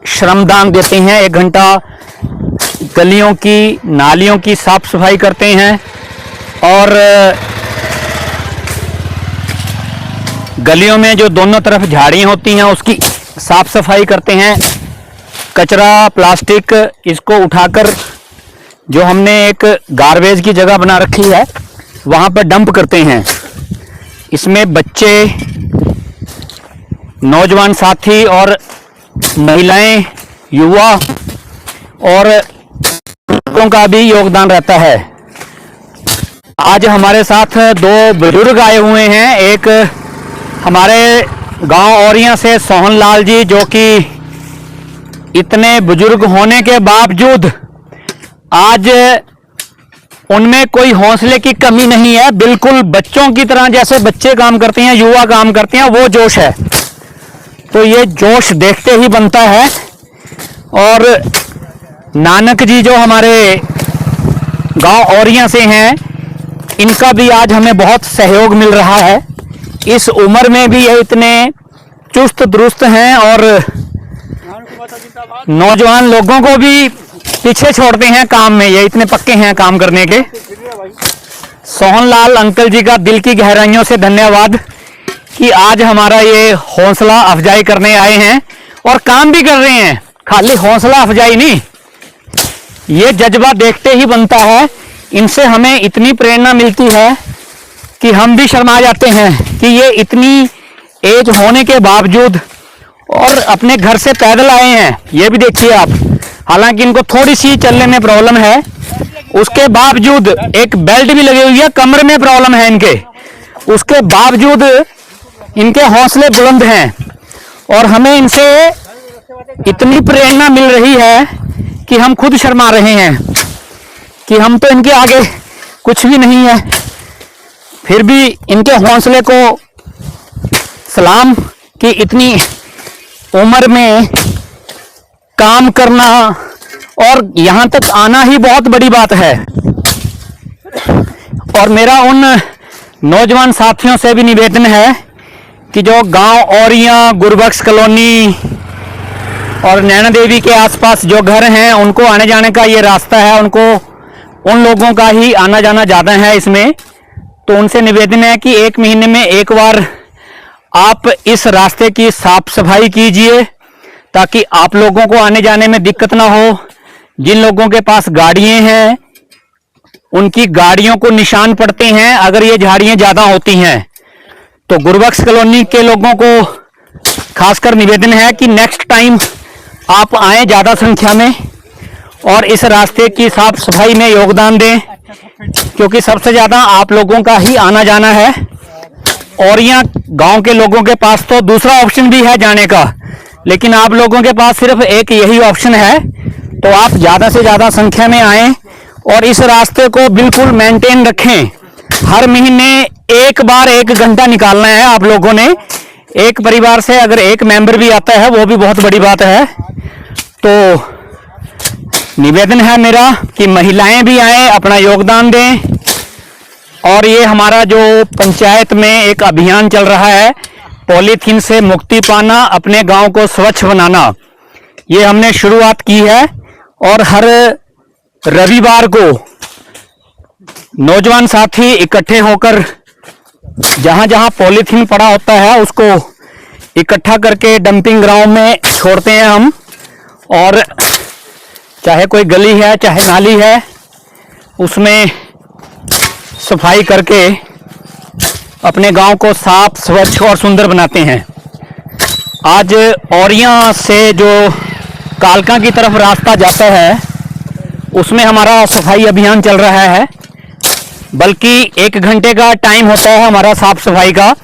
श्रमदान देते हैं। 1 घंटा गलियों की नालियों की साफ सफाई करते हैं और गलियों में जो दोनों तरफ झाड़ियाँ होती हैं उसकी साफ सफाई करते हैं। कचरा प्लास्टिक इसको उठाकर जो हमने एक गार्बेज की जगह बना रखी है वहाँ पर डंप करते हैं। इसमें बच्चे, नौजवान साथी और महिलाएं, युवा और लोगों का भी योगदान रहता है। आज हमारे साथ 2 बुजुर्ग आए हुए हैं। एक हमारे गांव औरिया से सोहन लाल जी, जो कि इतने बुजुर्ग होने के बावजूद आज उनमें कोई हौसले की कमी नहीं है। बिल्कुल बच्चों की तरह, जैसे बच्चे काम करते हैं, युवा काम करते हैं, वो जोश है। तो ये जोश देखते ही बनता है। और नानक जी जो हमारे गांव औरिया से हैं, इनका भी आज हमें बहुत सहयोग मिल रहा है। इस उम्र में भी ये इतने चुस्त दुरुस्त हैं और नौजवान लोगों को भी पीछे छोड़ते हैं काम में। ये इतने पक्के हैं काम करने के। सोहनलाल अंकल जी का दिल की गहराइयों से धन्यवाद कि आज हमारा ये हौसला अफजाई करने आए हैं और काम भी कर रहे हैं। खाली हौसला अफजाई नहीं, ये जज्बा देखते ही बनता है। इनसे हमें इतनी प्रेरणा मिलती है कि हम भी शर्मा जाते हैं कि ये इतनी एज होने के बावजूद और अपने घर से पैदल आए हैं। ये भी देखिए आप, हालांकि इनको थोड़ी सी चलने में प्रॉब्लम है, उसके बावजूद एक बेल्ट भी लगी हुई है, कमर में प्रॉब्लम है इनके, उसके बावजूद इनके हौसले बुलंद हैं। और हमें इनसे इतनी प्रेरणा मिल रही है कि हम खुद शर्मा रहे हैं कि हम तो इनके आगे कुछ भी नहीं है। फिर भी इनके हौसले को सलाम कि इतनी उम्र में काम करना और यहाँ तक आना ही बहुत बड़ी बात है। और मेरा उन नौजवान साथियों से भी निवेदन है कि जो गांव औरिया, गुरबख्श कॉलोनी और नैना देवी के आसपास जो घर हैं, उनको आने जाने का ये रास्ता है, उनको उन लोगों का ही आना जाना ज़्यादा है इसमें। तो उनसे निवेदन है कि 1 महीने में एक बार आप इस रास्ते की साफ सफाई कीजिए ताकि आप लोगों को आने जाने में दिक्कत ना हो। जिन लोगों के पास गाड़ियां हैं उनकी गाड़ियों को निशान पड़ते हैं अगर ये झाड़ियां ज़्यादा होती हैं। तो गुरबख्श कॉलोनी के लोगों को खासकर निवेदन है कि नेक्स्ट टाइम आप आए ज़्यादा संख्या में और इस रास्ते की साफ सफाई में योगदान दें, क्योंकि सबसे ज़्यादा आप लोगों का ही आना जाना है। और यहाँ गांव के लोगों के पास तो दूसरा ऑप्शन भी है जाने का, लेकिन आप लोगों के पास सिर्फ एक यही ऑप्शन है। तो आप ज़्यादा से ज़्यादा संख्या में आएँ और इस रास्ते को बिल्कुल मेंटेन रखें। हर महीने एक बार 1 घंटा निकालना है आप लोगों ने। एक परिवार से अगर एक मेंबर भी आता है वो भी बहुत बड़ी बात है। तो निवेदन है मेरा कि महिलाएं भी आए, अपना योगदान दें। और ये हमारा जो पंचायत में एक अभियान चल रहा है, पॉलीथीन से मुक्ति पाना, अपने गांव को स्वच्छ बनाना, ये हमने शुरुआत की है। और हर रविवार को नौजवान साथी इकट्ठे होकर जहां जहां पॉलीथीन पड़ा होता है उसको इकट्ठा करके डंपिंग ग्राउंड में छोड़ते हैं हम। और चाहे कोई गली है चाहे नाली है, उसमें सफाई करके अपने गांव को साफ, स्वच्छ और सुंदर बनाते हैं। आज औरिया से जो कालका की तरफ रास्ता जाता है उसमें हमारा सफाई अभियान चल रहा है। बल्कि 1 घंटे का टाइम होता है हमारा साफ सफाई का,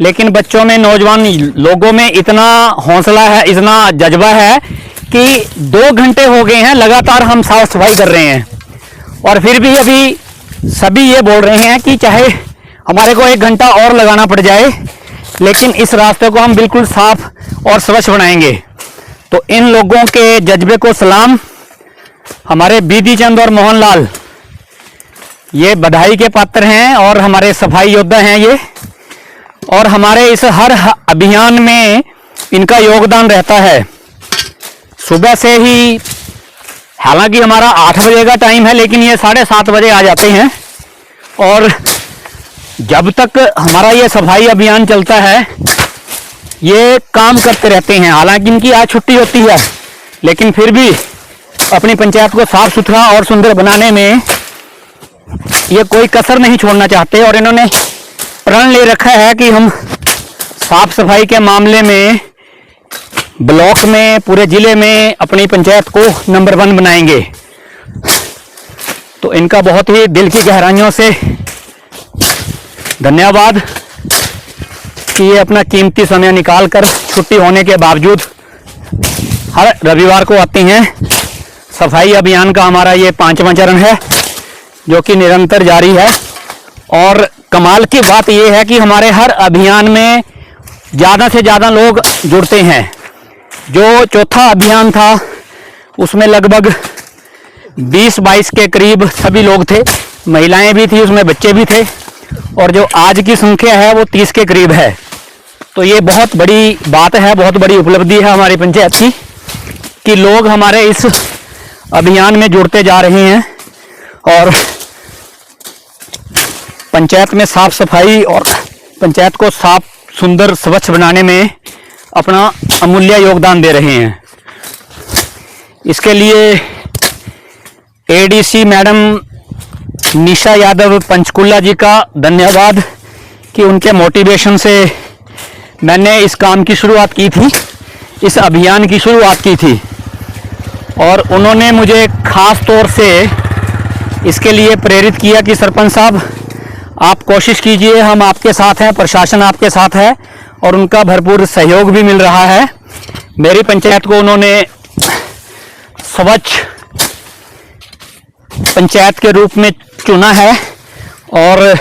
लेकिन बच्चों में, नौजवान लोगों में इतना हौसला है, इतना जज्बा है कि 2 घंटे हो गए हैं लगातार हम साफ सफाई कर रहे हैं। और फिर भी अभी सभी ये बोल रहे हैं कि चाहे हमारे को 1 घंटा और लगाना पड़ जाए, लेकिन इस रास्ते को हम बिल्कुल साफ और स्वच्छ बनाएंगे। तो इन लोगों के जज्बे को सलाम। हमारे बीदी चंद और मोहनलाल ये बधाई के पात्र हैं और हमारे सफाई योद्धा हैं ये। और हमारे इस हर अभियान में इनका योगदान रहता है। सुबह से ही, हालांकि हमारा 8 बजे का टाइम है, लेकिन ये 7:30 बजे आ जाते हैं और जब तक हमारा ये सफाई अभियान चलता है ये काम करते रहते हैं। हालांकि इनकी आज छुट्टी होती है, लेकिन फिर भी अपनी पंचायत को साफ सुथरा और सुंदर बनाने में ये कोई कसर नहीं छोड़ना चाहते और इन्होंने प्रण ले रखा है कि हम साफ सफाई के मामले में ब्लॉक में, पूरे जिले में अपनी पंचायत को नंबर 1 बनाएंगे। तो इनका बहुत ही दिल की गहराइयों से धन्यवाद कि ये अपना कीमती समय निकालकर छुट्टी होने के बावजूद हर रविवार को आती हैं। सफाई अभियान का हमारा ये 5वां चरण है जो कि निरंतर जारी है और कमाल की बात ये है कि हमारे हर अभियान में ज़्यादा से ज़्यादा लोग जुड़ते हैं। जो चौथा अभियान था उसमें लगभग 20-22 के करीब सभी लोग थे, महिलाएं भी थी, उसमें बच्चे भी थे और जो आज की संख्या है वो 30 के करीब है। तो ये बहुत बड़ी बात है, बहुत बड़ी उपलब्धि है हमारी पंचायत की कि लोग हमारे इस अभियान में जुड़ते जा रहे हैं और पंचायत में साफ सफाई और पंचायत को साफ, सुंदर, स्वच्छ बनाने में अपना अमूल्य योगदान दे रहे हैं। इसके लिए एडीसी मैडम निशा यादव पंचकुला जी का धन्यवाद कि उनके मोटिवेशन से मैंने इस काम की शुरुआत की थी, इस अभियान की शुरुआत की थी और उन्होंने मुझे खास तौर से इसके लिए प्रेरित किया कि सरपंच साहब आप कोशिश कीजिए, हम आपके साथ हैं, प्रशासन आपके साथ है और उनका भरपूर सहयोग भी मिल रहा है। मेरी पंचायत को उन्होंने स्वच्छ पंचायत के रूप में चुना है और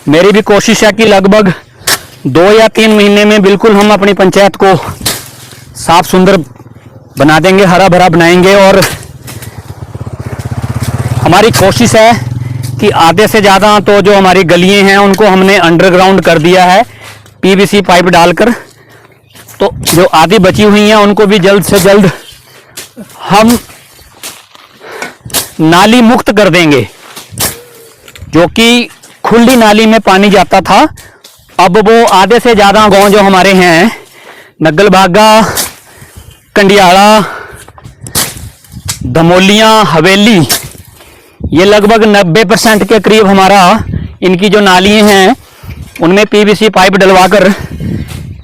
मेरी भी कोशिश है कि लगभग 2 या 3 महीने में बिल्कुल हम अपनी पंचायत को साफ सुंदर बना देंगे, हरा भरा बनाएंगे और हमारी कोशिश है कि आधे से ज़्यादा तो जो हमारी गलियां हैं उनको हमने अंडरग्राउंड कर दिया है पीवीसी पाइप डालकर। तो जो आधी बची हुई हैं उनको भी जल्द से जल्द हम नाली मुक्त कर देंगे। जो कि खुली नाली में पानी जाता था, अब वो आधे से ज़्यादा गांव जो हमारे हैं, नगलबागा, कंडियाला, धमोलियाँ, हवेली, ये लगभग 90% के करीब हमारा इनकी जो नालियाँ हैं उनमें पीवीसी पाइप डलवाकर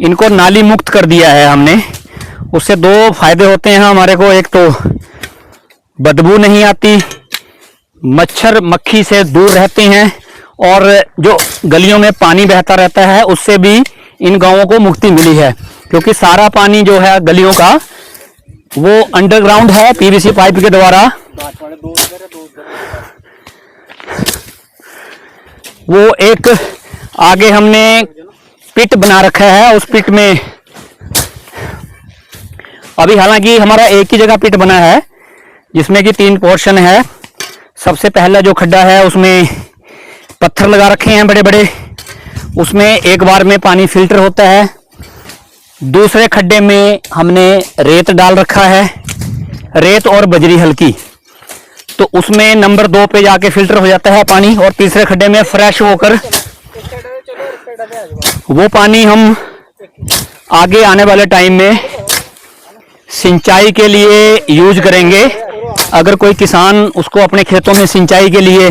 इनको नाली मुक्त कर दिया है हमने। उससे 2 फायदे होते हैं हमारे को, एक तो बदबू नहीं आती, मच्छर मक्खी से दूर रहते हैं और जो गलियों में पानी बहता रहता है उससे भी इन गांवों को मुक्ति मिली है क्योंकि सारा पानी जो है गलियों का वो अंडरग्राउंड है पीवीसी पाइप के द्वारा। वो एक आगे हमने पिट बना रखा है, उस पिट में अभी हालांकि हमारा एक ही जगह पिट बना है जिसमें कि 3 पोर्शन है। सबसे पहला जो खड्डा है उसमें पत्थर लगा रखे हैं बड़े बड़े, उसमें एक बार में पानी फिल्टर होता है। दूसरे खड्डे में हमने रेत डाल रखा है, रेत और बजरी हल्की, तो उसमें नंबर 2 पे जाके फिल्टर हो जाता है पानी और तीसरे खड्डे में फ्रेश होकर वो पानी हम आगे आने वाले टाइम में सिंचाई के लिए यूज करेंगे। अगर कोई किसान उसको अपने खेतों में सिंचाई के लिए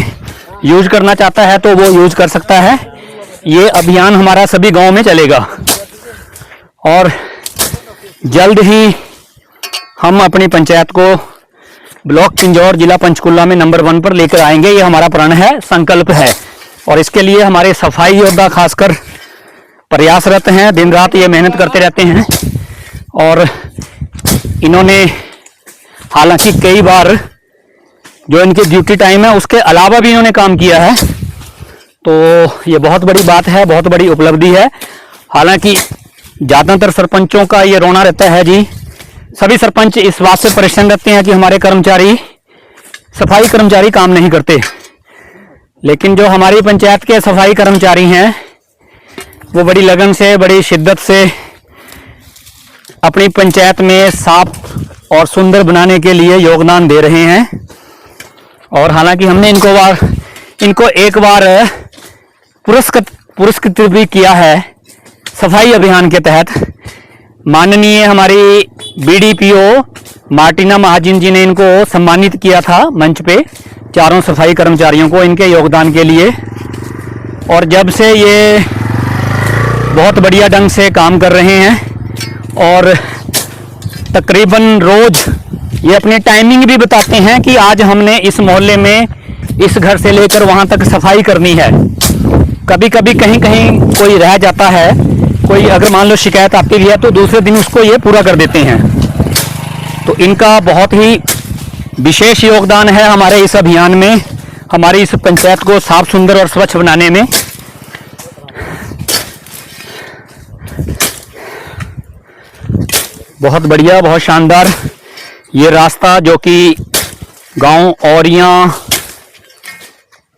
यूज करना चाहता है तो वो यूज कर सकता है। ये अभियान हमारा सभी गांव में चलेगा और जल्द ही हम अपनी पंचायत को ब्लॉक पिंजौर, जिला पंचकुला में नंबर 1 पर लेकर आएंगे। ये हमारा प्रण है, संकल्प है और इसके लिए हमारे सफाई योद्धा खासकर प्रयासरत हैं, दिन रात ये मेहनत करते रहते हैं और इन्होंने हालांकि कई बार जो इनकी ड्यूटी टाइम है उसके अलावा भी इन्होंने काम किया है। तो ये बहुत बड़ी बात है, बहुत बड़ी उपलब्धि है। हालांकि ज़्यादातर सरपंचों का ये रोना रहता है जी, सभी सरपंच इस बात से परेशान रहते हैं कि हमारे कर्मचारी, सफाई कर्मचारी काम नहीं करते, लेकिन जो हमारी पंचायत के सफाई कर्मचारी हैं वो बड़ी लगन से, बड़ी शिद्दत से अपनी पंचायत में साफ और सुंदर बनाने के लिए योगदान दे रहे हैं। और हालांकि हमने इनको एक बार पुरस्कृत भी किया है सफाई अभियान के तहत। माननीय हमारी बीडीपीओ मार्टिना महाजन जी ने इनको सम्मानित किया था मंच पे, चारों सफाई कर्मचारियों को इनके योगदान के लिए। और जब से ये बहुत बढ़िया ढंग से काम कर रहे हैं और तकरीबन रोज ये अपनी टाइमिंग भी बताते हैं कि आज हमने इस मोहल्ले में इस घर से लेकर वहां तक सफाई करनी है। कभी कभी कहीं कहीं कोई रह जाता है, कोई अगर मान लो शिकायत आपकी भी है तो दूसरे दिन उसको ये पूरा कर देते हैं। तो इनका बहुत ही विशेष योगदान है हमारे इस अभियान में, हमारी इस पंचायत को साफ सुंदर और स्वच्छ बनाने में। बहुत बढ़िया, बहुत शानदार ये रास्ता जो कि गांव औरियां,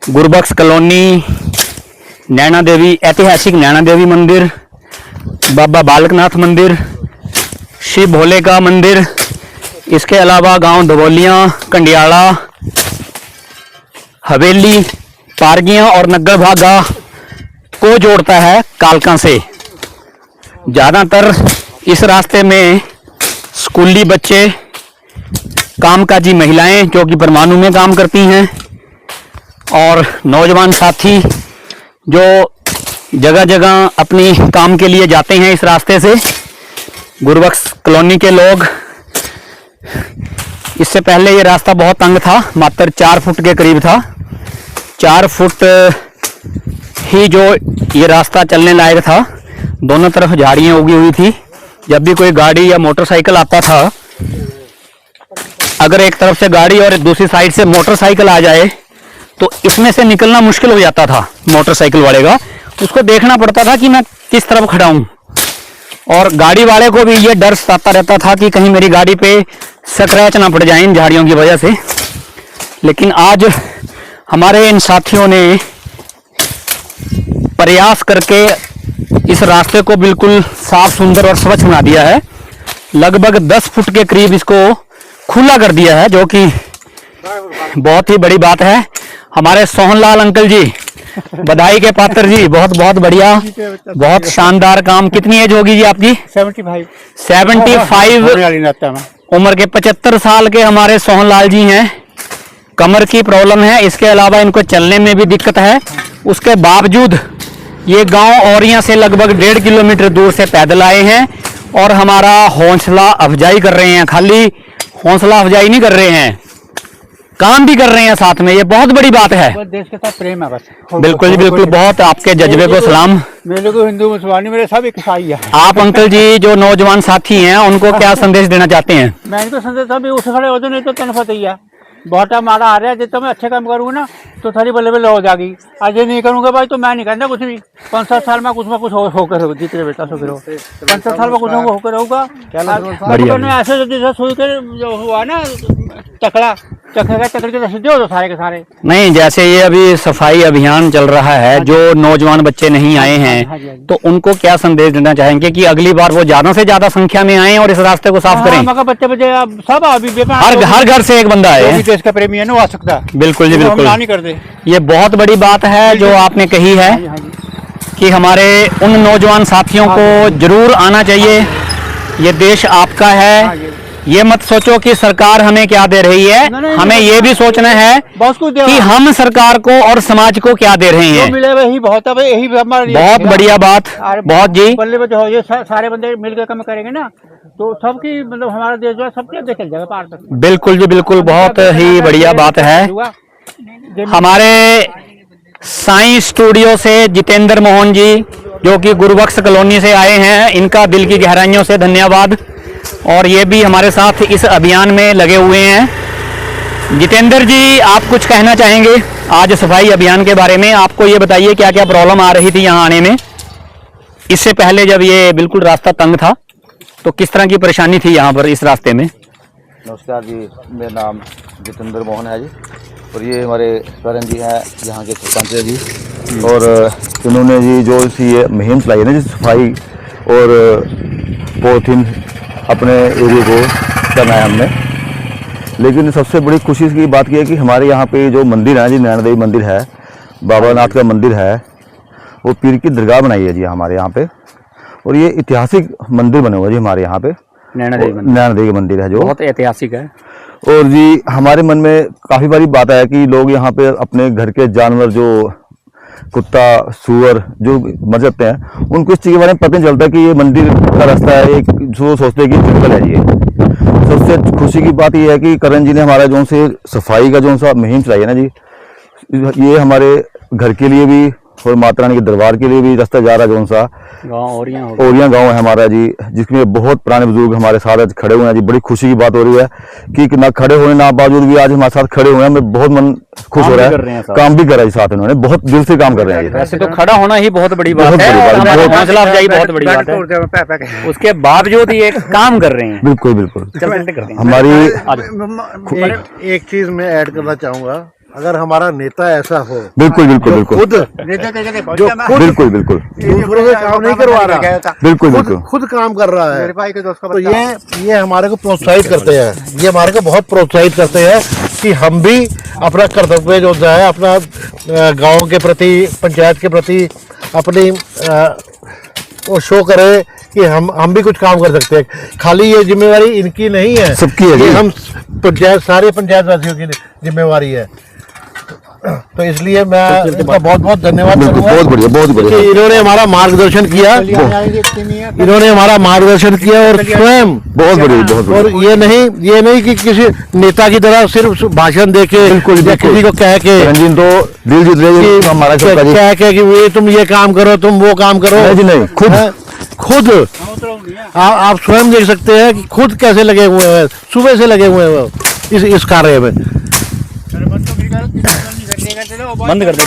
गुरबख्श कॉलोनी, नैना देवी, ऐतिहासिक नैना देवी मंदिर, बाबा बालकनाथ मंदिर, शिव भोले का मंदिर, इसके अलावा गांव धबोलियां, कंडियाला, हवेली, पारगियां और नग्गर भागा को जोड़ता है कालका से। ज़्यादातर इस रास्ते में स्कूली बच्चे, कामकाजी महिलाएं जो कि परमाणु में काम करती हैं, और नौजवान साथी जो जगह जगह अपनी काम के लिए जाते हैं इस रास्ते से। गुरबख्श कॉलोनी के लोग, इससे पहले ये रास्ता बहुत तंग था, मात्र 4 फुट के करीब था। 4 फुट ही जो ये रास्ता चलने लायक था, दोनों तरफ झाड़ियाँ उगी हुई थी। जब भी कोई गाड़ी या मोटरसाइकिल आता था, अगर एक तरफ से गाड़ी और दूसरी साइड से मोटरसाइकिल आ जाए तो इसमें से निकलना मुश्किल हो जाता था मोटरसाइकिल वाले का। उसको देखना पड़ता था कि मैं किस तरफ खड़ा हूँ, और गाड़ी वाले को भी ये डर सताता रहता था कि कहीं मेरी गाड़ी पे स्क्रैच ना पड़ जाए इन झाड़ियों की वजह से। लेकिन आज हमारे इन साथियों ने प्रयास करके इस रास्ते को बिल्कुल साफ सुंदर और स्वच्छ बना दिया है। लगभग 10 फुट के करीब इसको खुला कर दिया है, जो कि बहुत ही बड़ी बात है। हमारे सोहनलाल अंकल जी, बधाई के पात्र जी, बहुत बहुत बढ़िया, बहुत शानदार काम। कितनी एज होगी जी आपकी? 75 उम्र के 75 साल के हमारे सोहनलाल जी हैं। कमर की प्रॉब्लम है, इसके अलावा इनको चलने में भी दिक्कत है। उसके बावजूद ये गांव औरियां से लगभग 1.5 किलोमीटर दूर से पैदल आए हैं और हमारा हौसला अफजाई कर रहे हैं। खाली हौसला अफजाई नहीं कर रहे हैं, काम भी कर रहे हैं साथ में। ये बहुत बड़ी बात है। देश के साथ प्रेम है बस। बिल्कुल जी, बिल्कुल। बहुत आपके जज्बे को सलाम। मेरे को हिंदू मुसलमान मेरे सब एक ईसाई है। आप अंकल जी जो नौजवान साथी हैं उनको क्या संदेश देना चाहते हैं? मैं इनको संदेश अभी उठ खड़े हो, नहीं तो तनफत ही है। बहुत मारा आ रहा है, जितना मैं अच्छे काम करूँगा ना तो थारी बल्ले बल्ले हो जाएगी। आज ये नहीं करूँगा भाई तो मैं नहीं करना कुछ भी। 5-7 साल में कुछ होकर हो, जितने बेटा सो करो 5-7 साल में कुछ होकर होगा। ऐसे जैसे सोच कर जो हुआ ना चकड़ा चक्कर के सीधे हो सारे के सारे। नहीं, जैसे ये अभी सफाई अभियान चल रहा है, जो नौजवान बच्चे नहीं आए हैं तो उनको क्या संदेश देना चाहेंगे कि अगली बार वो ज्यादा से ज्यादा संख्या में आए और इस रास्ते को साफ करें? बच्चे सब अभी हर घर से एक बंदा है, देश का प्रेमी है ना, आ सकता है। बिल्कुल जी, बिल्कुल। नहीं कर दे। ये बहुत बड़ी बात है जो आपने कही है कि हमारे उन नौजवान साथियों को जरूर आना चाहिए। ये देश आपका है। ये मत सोचो कि सरकार हमें क्या दे रही है, हमें ये भी सोचना है कि हम सरकार को और समाज को क्या दे रहे हैं। मिले वही बहुत है, यही बहुत बढ़िया बात, बहुत जी। बल्ले में जो ये सारे बंदे मिलकर काम करेंगे ना तो सबकी मतलब हमारा देश जो है सबके देख जाएगा पार तक। बिल्कुल जी, बिल्कुल। बहुत ही बढ़िया बात है। हमारे साई स्टूडियो से जितेंद्र मोहन जी जो कि गुरबख्श कॉलोनी से आए हैं, इनका दिल की गहराइयों से धन्यवाद। और ये भी हमारे साथ इस अभियान में लगे हुए हैं। जितेंद्र जी, आप कुछ कहना चाहेंगे आज सफाई अभियान के बारे में? आपको ये बताइए क्या क्या प्रॉब्लम आ रही थी यहाँ आने में? इससे पहले जब ये बिल्कुल रास्ता तंग था तो किस तरह की परेशानी थी यहाँ पर इस रास्ते में? नमस्कार जी, मेरा नाम जितेंद्र मोहन है जी, और ये हमारे करण जी हैं यहाँ के सरपंच है जी। और इन्होंने जी जो सी ये मुहिम चलाई है ना जी, सफाई और पॉलीथीन अपने एरिया को करना है हमने। लेकिन सबसे बड़ी खुशी की बात यह है कि हमारे यहाँ पे जो मंदिर है जी, नैना देवी मंदिर है, बाबा नाथ का मंदिर है, वो पीर की दरगाह बनाई है जी हमारे यहाँ पे। और ये ऐतिहासिक मंदिर बने हुए जी हमारे यहाँ पे, नैना देवी मंदिर नैना देवी मंदिर है जो बहुत ऐतिहासिक है। और जी हमारे मन में काफ़ी बारी बात आया कि लोग यहाँ पे अपने घर के जानवर जो कुत्ता, सूअर जो मर जाते हैं, उनको इस चीज़ के बारे में पता नहीं चलता कि ये मंदिर का रास्ता है, एक जो सोचते हैं कि जंगल है ये। सबसे खुशी की बात ये है कि करण जी ने हमारा जो से सफाई का जो सा मुहिम चलाई है ना जी, ये हमारे घर के लिए भी और माता रानी के दरबार के लिए भी रास्ता जा रहा है। जो सा गाँव ओरियां गांव है हमारा जी, जिसमें बहुत पुराने बुजुर्ग हमारे साथ आज खड़े हुए हैं जी। बड़ी खुशी की बात हो रही है कि ना खड़े होने ना बावजूद भी आज हमारे साथ खड़े हुए हैं। मैं बहुत मन खुश हो रहा है, काम भी कर रहा है साथ, इन्होंने बहुत दिल से काम कर रहे हैं। वैसे तो खड़ा होना ही बहुत बड़ी बात है, हमारी हौसला अफजाई बहुत बड़ी बात है, उसके बावजूद ये काम कर रहे हैं। बिल्कुल बिल्कुल करते हैं। हमारी एक चीज मैं ऐड करना चाहूंगा, अगर हमारा नेता ऐसा हो, बिल्कुल बिल्कुल बिल्कुल खुद बिल्कुल बिल्कुल दूसरों से काम नहीं करवा रहा, बिल्कुल बिल्कुल खुद काम कर रहा है, तो ये हमारे को प्रोत्साहित करते हैं। ये हमारे को बहुत प्रोत्साहित करते हैं कि हम भी अपना कर्तव्य जो है, अपना गांव के प्रति, पंचायत के प्रति अपनी वो शो करें कि हम भी कुछ काम कर सकते हैं। खाली ये जिम्मेवारी इनकी नहीं है, सबकी है, ये हम पंचायत, सारे पंचायत वासियों की जिम्मेवारी है। तो इसलिए मैं इनका बहुत बहुत धन्यवाद करूंगा। बहुत बढ़िया, बहुत बढ़िया। कि इन्होंने हमारा मार्गदर्शन किया, इन्होंने हमारा मार्गदर्शन किया और स्वयं बहुत बढ़िया, बहुत बढ़िया। और ये नहीं कि किसी नेता की तरह सिर्फ भाषण देके या किसी को कह के रंजीन तो दिल जीत रहे हैं हमारा, कह के कि वे तुम ये काम करो, तुम वो काम करो। नहीं, खुद आप स्वयं देख सकते हैं कि खुद कैसे लगे हुए हैं, सुबह से लगे हुए हैं इस कार्य में। बंद कर दो।